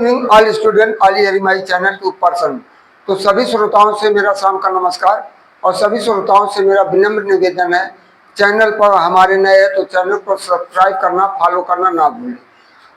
Evening all student all here my channel to person. तो सभी श्रोताओं से मेरा शाम का नमस्कार और सभी श्रोताओं से मेरा विनम्र निवेदन है, चैनल पर हमारे नए हैं तो चैनल पर सब्सक्राइब करना, फॉलो करना ना भूलें।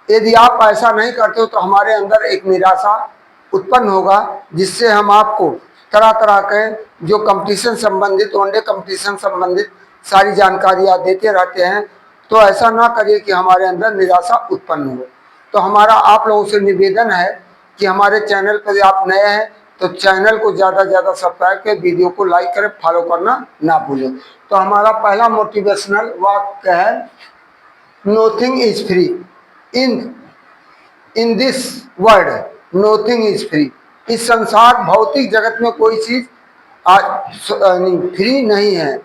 यदि आप ऐसा नहीं करते हो तो हमारे अंदर एक निराशा उत्पन्न होगा, जिससे हम आपको तरह तरह के जो कंपटीशन संबंधित, वनडे कंपटीशन संबंधित सारी जानकारियाँ देते रहते हैं। तो ऐसा ना करिए कि हमारे अंदर निराशा उत्पन्न हो। तो हमारा आप लोगों से निवेदन है कि हमारे चैनल पर आप नए हैं तो चैनल को ज़्यादा से ज़्यादा सब्सक्राइब करें, वीडियो को लाइक करें, फॉलो करना ना भूलें। तो हमारा पहला मोटिवेशनल वाक्य है, nothing is free in this world, nothing is free. इस संसार भौतिक जगत में कोई चीज फ्री नहीं है,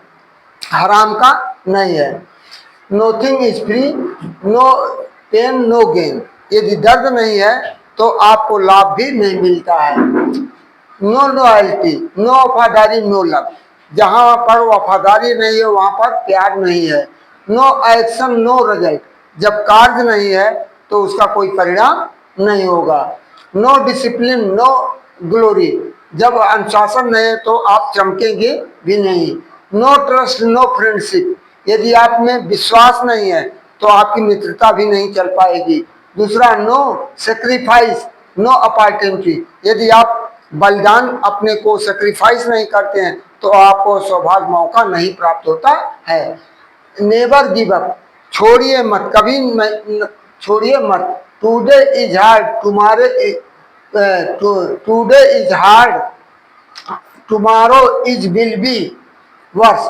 हराम का नहीं है। Nothing is free, no pain no gain. यदि दर्द नहीं है तो आपको लाभ भी नहीं मिलता है। नो लॉयल्टी, नो वफादारी नो लव। जहाँ पर वफादारी नहीं है वहाँ पर प्यार नहीं है। No action no result. जब कार्य नहीं है तो उसका कोई परिणाम नहीं होगा। No discipline no glory. जब अनुशासन नहीं है तो आप चमकेंगे भी नहीं। No trust no friendship. यदि आप में विश्वास नहीं है तो आपकी मित्रता भी नहीं चल पाएगी। दूसरा, नो सेक्रीफाइस नो अपॉर्चुनिटी। यदि आप बलिदान अपने को सेक्रीफाइस नहीं करते हैं तो आपको सौभाग्य मौका नहीं प्राप्त होता है। नेवर गिव अप, छोड़िए मत, कभी छोड़िए मत। Today is hard today is hard tomorrow is will be verse.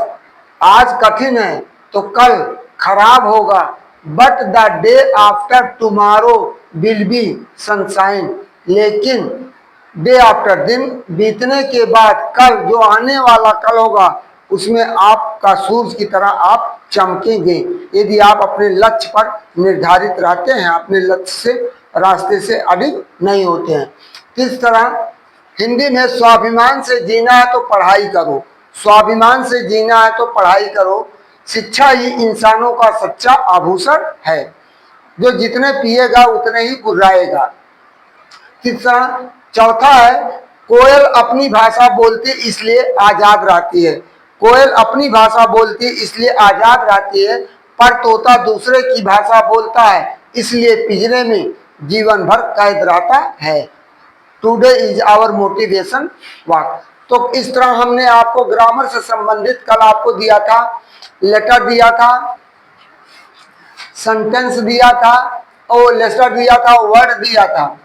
आज कठिन है तो कल खराब होगा। But the day after tomorrow will be sunshine. लेकिन डे आफ्टर, दिन बीतने के बाद कल, जो आने वाला कल होगा, उसमें आपका सूरज की तरह आप चमकेंगे। यदि आप अपने लक्ष्य पर निर्धारित रहते हैं, अपने लक्ष्य से, रास्ते से अडिग नहीं होते हैं। किस तरह हिंदी में स्वाभिमान से जीना है तो पढ़ाई करो, स्वाभिमान से जीना है तो पढ़ाई करो। शिक्षा ही इंसानों का सच्चा आभूषण है, जो जितने पिएगा उतने ही गुर्राएगा। तीसरा, चौथा है, कोयल अपनी भाषा बोलती इसलिए आजाद रहती है। कोयल अपनी भाषा बोलती इसलिए आजाद रहती है, पर तोता दूसरे की भाषा बोलता है इसलिए पिंजरे में जीवन भर कैद रहता है। टुडे इज आवर मोटिवेशन वाक। तो इस तरह हमने आपको ग्रामर से संबंधित कल आपको दिया था, लेटर दिया था, सेंटेंस दिया था, और लेटर दिया था, वर्ड दिया था,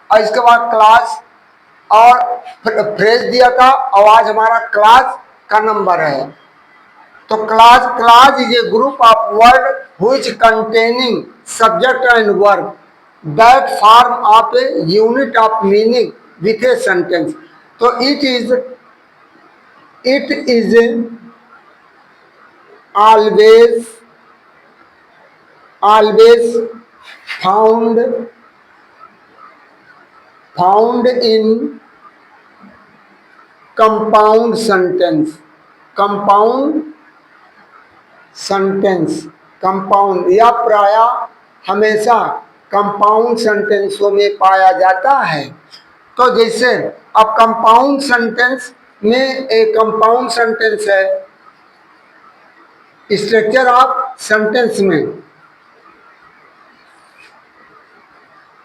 और इसके बाद क्लास और फ्रेज दिया था। और आज हमारा क्लास का नंबर है। तो clause is a group of word which containing subject and verb that form of a unit of meaning with a sentence. तो it is always found in compound sentence। Compound या प्रायः हमेशा compound सेंटेंसों में पाया जाता है। तो जैसे अब कंपाउंड सेंटेंस में एक कंपाउंड सेंटेंस है, स्ट्रक्चर ऑफ सेंटेंस में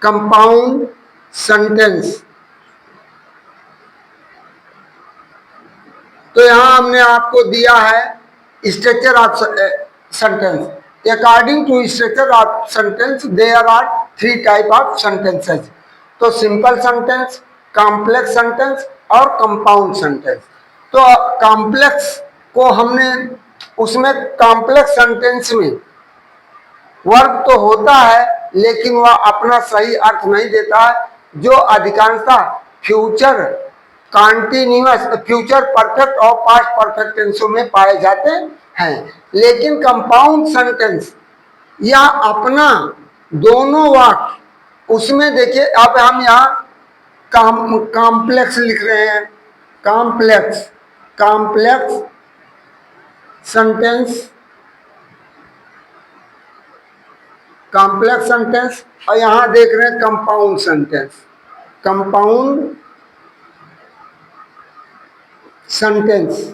कंपाउंड सेंटेंस। तो यहां हमने आपको दिया है structure of sentence. According to structure of sentence there are 3 type of sentences. तो सिंपल सेंटेंस, कॉम्प्लेक्स सेंटेंस और कंपाउंड सेंटेंस। तो कॉम्प्लेक्स को हमने, उसमें कॉम्प्लेक्स सेंटेंस में वर्ब तो होता है लेकिन वह अपना सही अर्थ नहीं देता है, जो अधिकांशतः फ्यूचर कॉन्टिन्यूअस, फ्यूचर परफेक्ट और पास्ट परफेक्ट टेंसों में पाए जाते हैं। लेकिन कंपाउंड सेंटेंस या अपना दोनों वाक्य, उसमें देखिए, अब हम यहाँ कॉम्प्लेक्स लिख रहे हैं, कॉम्प्लेक्स सेंटेंस, कॉम्प्लेक्स सेंटेंस, और यहां देख रहे हैं compound sentence. Compound sentence,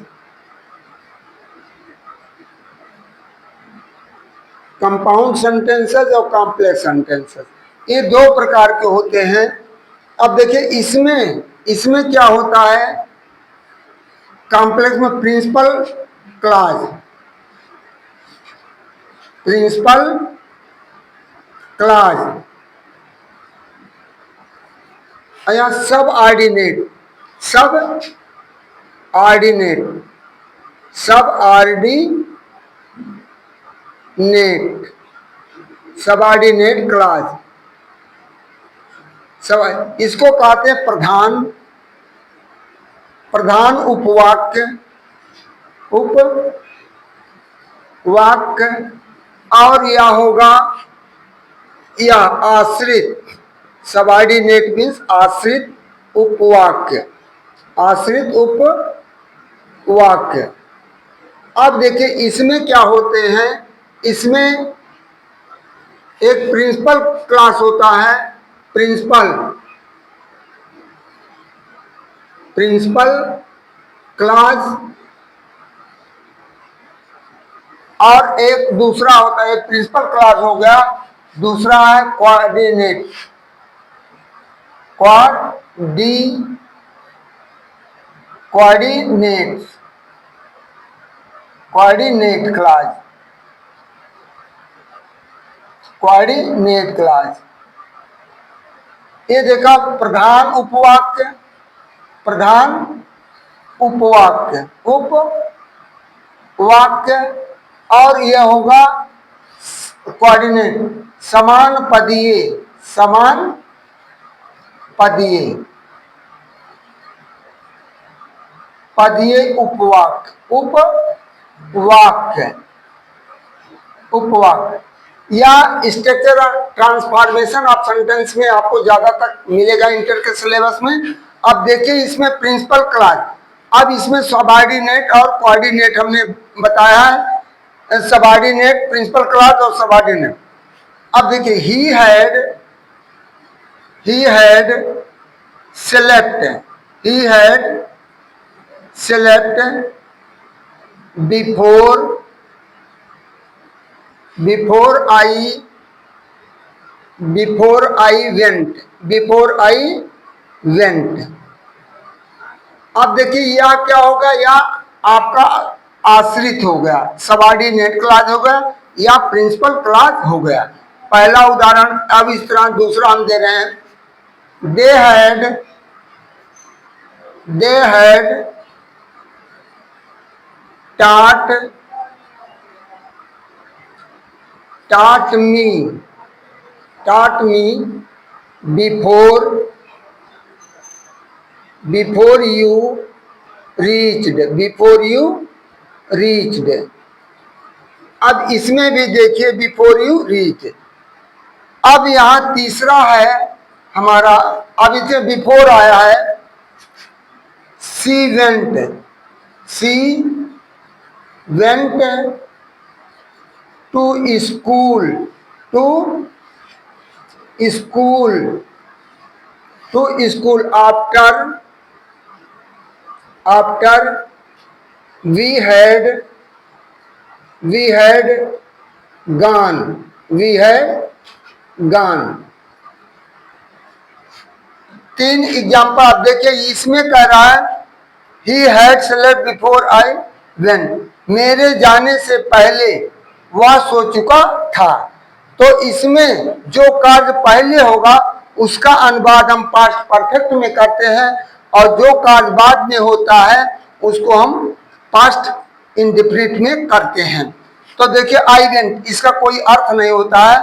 compound sentences और कॉम्प्लेक्स सेंटेंसेस, ये दो प्रकार के होते हैं। अब देखिए इसमें क्या होता है, कॉम्प्लेक्स में प्रिंसिपल क्लॉज, प्रिंसिपल क्लॉज, या सब ऑर्डिनेट, सब ऑर्डिनेट, सब ऑर्डिनेट, सबऑर्डिनेट क्लॉज, सब इसको कहते हैं प्रधान, प्रधान उपवाक्य, उपवाक्य, और यह होगा यह आश्रित, सबऑर्डिनेट मीन्स आश्रित उपवाक्य, आश्रित उपवाक्य। अब देखिए इसमें क्या होते हैं, इसमें एक प्रिंसिपल क्लास होता है, प्रिंसिपल क्लास, और एक दूसरा होता है, एक प्रिंसिपल क्लास हो गया, दूसरा है coordinate, coordinate class, coordinate class. ये देखा प्रधान उपवाक्य, प्रधान उपवाक्य, उपवाक्य, और यह होगा कोऑर्डिनेट, समान पदीय, समान पदीय, पदीय उपवाक्य, उपवाक्य, उपवाक्य, या स्ट्रक्चर ट्रांसफॉर्मेशन ऑफ सेंटेंस में आपको ज्यादा तक मिलेगा इंटर के सिलेबस में। अब देखिए इसमें प्रिंसिपल क्लॉज, अब इसमें सबऑर्डिनेट और कोऑर्डिनेट हमने बताया है, सबऑर्डिनेट, प्रिंसिपल क्लॉज और सबऑर्डिनेट। अब देखिए he had select before I went। अब देखिए यह क्या होगा, यह आपका आश्रित हो गया, सबऑर्डिनेट क्लॉज हो गया या प्रिंसिपल क्लॉज हो गया। पहला उदाहरण, अब इस तरह दूसरा हम दे रहे हैं, they had taught me before you reached। अब इसमें भी देखिए before you reached। अब यहां तीसरा है हमारा, अब इसमें बिफोर आया है, she went to school after we had gone। तीन एग्जाम्पल आप देखिए, इसमें कह रहा है he had slept before I went, मेरे जाने से पहले वह सो चुका था। तो इसमें जो कार्य पहले होगा उसका अनुवाद हम पास्ट परफेक्ट में करते हैं, और जो कार्य बाद में होता है उसको हम पास्ट इंडेफिनिट में करते हैं। तो देखिए आई वेंट, इसका कोई अर्थ नहीं होता है।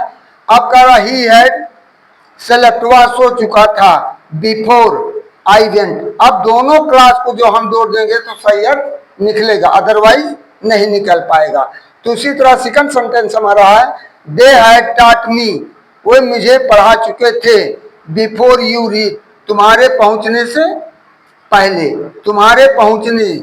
अब कह रहा ही हैड सेलेक्ट, वह सो चुका था, बिफोर आई वेंट। अब दोनों क्लास को जो हम जोड़ देंगे तो सही अर्थ निकलेगा, अदरवाइज नहीं निकल पाएगा। तो इसी तरह सेकंड सेंटेंस हमारा है, दे हैड टॉट मी, वो मुझे पढ़ा चुके थे, बिफोर यू रीच, तुम्हारे पहुंचने से पहले, तुम्हारे पहुंचने।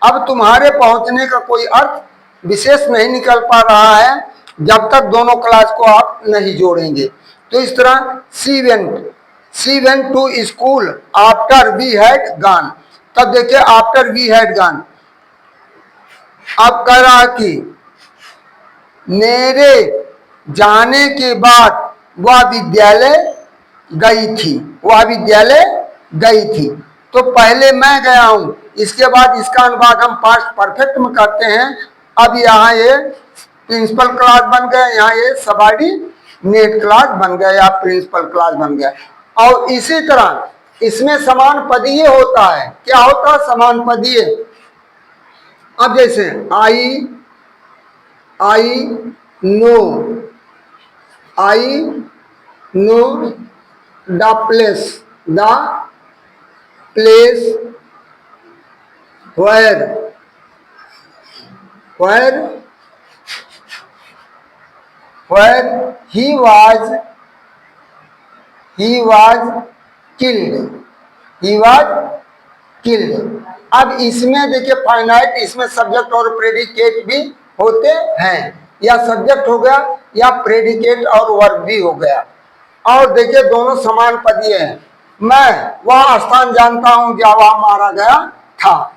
अब तुम्हारे पहुंचने का कोई अर्थ विशेष नहीं निकल पा रहा है जब तक दोनों क्लास को आप नहीं जोड़ेंगे। तो इस तरह she went to school after we had gone. तब देखिए आफ्टर वी हैड गॉन, अब कह रहा कि मेरे जाने के बाद वह विद्यालय गई थी, वह विद्यालय गई थी। तो पहले मैं गया हूं, इसके बाद इसका अनुवाद हम पास्ट परफेक्ट में करते हैं। अब यहाँ ये प्रिंसिपल क्लास बन गया, यहाँ ये सबऑर्डिनेट क्लास बन गया या प्रिंसिपल क्लास बन गया। और इसी तरह इसमें समान पदीय होता है। क्या होता है समान पदीय? अब जैसे I know the place where he was killed। अब इसमें देखिए फाइनाइट, इसमें सब्जेक्ट और प्रेडिकेट भी होते हैं, या सब्जेक्ट हो गया या प्रेडिकेट और वर्ब भी हो गया। और देखिए दोनों समान पदीय हैं। मैं वह स्थान जानता हूं जहां वह मारा गया था।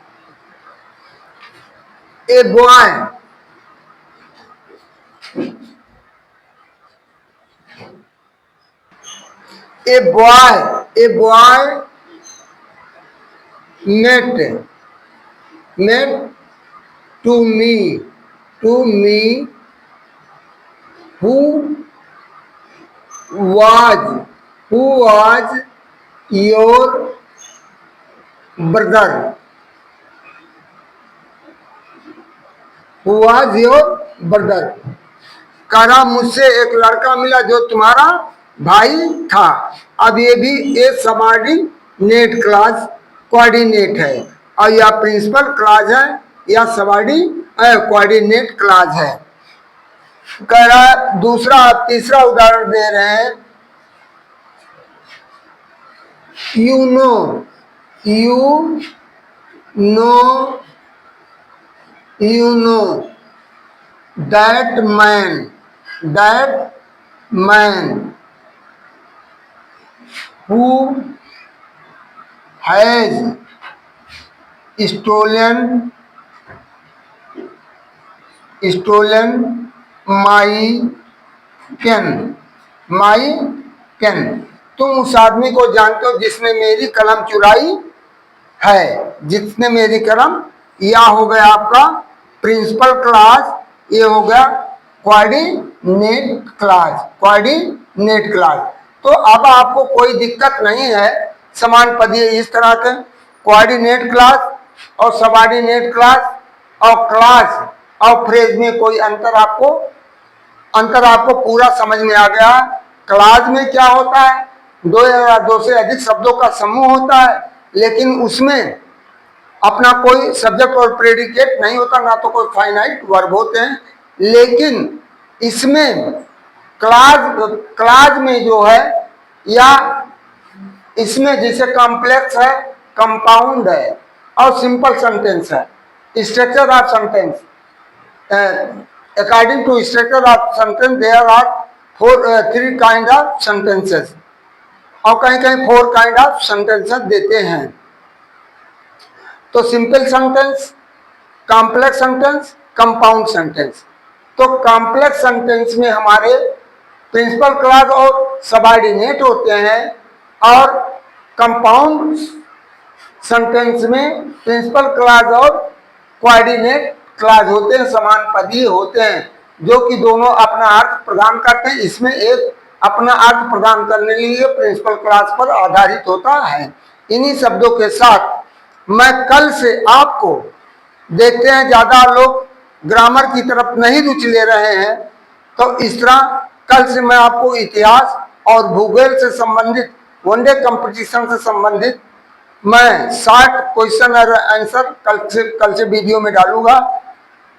A boy met to me who was your brother, कहा मुझसे एक लड़का मिला जो तुम्हारा भाई था। अब ये भी एक सबऑर्डिनेट क्लास कोऑर्डिनेट है, और या प्रिंसिपल क्लास है या कोऑर्डिनेट क्लास है। कह रहा तीसरा उदाहरण दे रहे हैं। You know that man who has stolen my pen। तुम उस आदमी को जानते हो जिसने मेरी कलम चुराई है, जिसने मेरी कलम। यह हो गया आपका प्रिंसिपल क्लास, ये हो गया कोऑर्डिनेट क्लास। तो अब आपको कोई दिक्कत नहीं है, समान पदीय इस तरह के कोऑर्डिनेट क्लास और सबऑर्डिनेट क्लास और क्लास और फ्रेज में कोई अंतर आपको पूरा समझ में आ गया। क्लास में क्या होता है, दो या दो से अधिक शब्दों का समूह होता है, लेकिन उसमें अपना कोई सब्जेक्ट और प्रेडिकेट नहीं होता, ना तो कोई फाइनाइट वर्ब होते हैं। लेकिन इसमें क्लास में जो है, या इसमें जैसे कॉम्प्लेक्स है, कंपाउंड है और सिंपल सेंटेंस है। Structure of sentence, according to structure of sentence there are 3 kind of sentences, और कहीं कहीं 4 काइंड ऑफ सेंटेंसेस देते हैं। तो simple sentence, complex sentence, compound sentence. तो कॉम्प्लेक्स सेंटेंस में हमारे प्रिंसिपल क्लास और सबऑर्डिनेट होते हैं, और कंपाउंड सेंटेंस में प्रिंसिपल क्लास और कोऑर्डिनेट क्लास होते हैं, समान पदीय होते हैं, जो कि दोनों अपना अर्थ प्रदान करते हैं। इसमें एक अपना अर्थ प्रदान करने के लिए प्रिंसिपल क्लास पर आधारित होता है। इन्हीं शब्दों के साथ मैं कल से आपको, देखते हैं ज्यादा लोग ग्रामर की तरफ नहीं रुचि ले रहे हैं, तो इस तरह कल से मैं आपको इतिहास और भूगोल से संबंधित, वनडे कंपटीशन से संबंधित मैं 60 क्वेश्चन और आंसर कल से वीडियो में डालूंगा।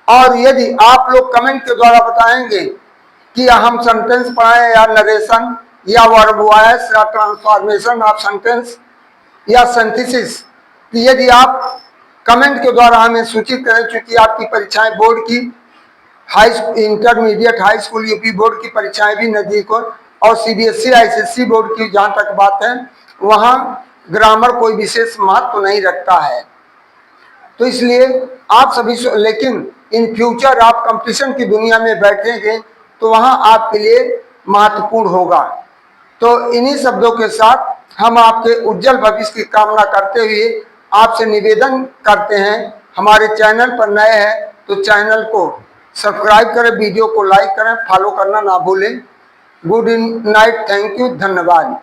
और यदि आप लोग कमेंट के द्वारा बताएंगे कि हम सेंटेंस पढ़ाएं या नरेशन या वर्ब वॉइस या ट्रांसफॉर्मेशन ऑफ सेंटेंस या सिंथेसिस, यदि आप कमेंट के द्वारा हमें सूचित करें, क्योंकि आपकी परीक्षाएं बोर्ड की intermediate high school UP board की परीक्षाएं भी नजदीक हो, और सीबीएसई आईसीएसई बोर्ड की जहाँ तक बात है, वहाँ ग्रामर कोई विशेष महत्व तो नहीं रखता है। तो इसलिए आप सभी लेकिन इन फ्यूचर आप कंपटीशन की दुनिया में बैठेंगे तो वहाँ आपके लिए महत्वपूर्ण होगा। तो इन्हीं शब्दों के साथ हम आपके उज्जवल भविष्य की कामना करते हुए आपसे निवेदन करते हैं, हमारे चैनल पर नए हैं तो चैनल को सब्सक्राइब करें, वीडियो को लाइक करें, फॉलो करना ना भूलें। गुड नाइट, थैंक यू, धन्यवाद।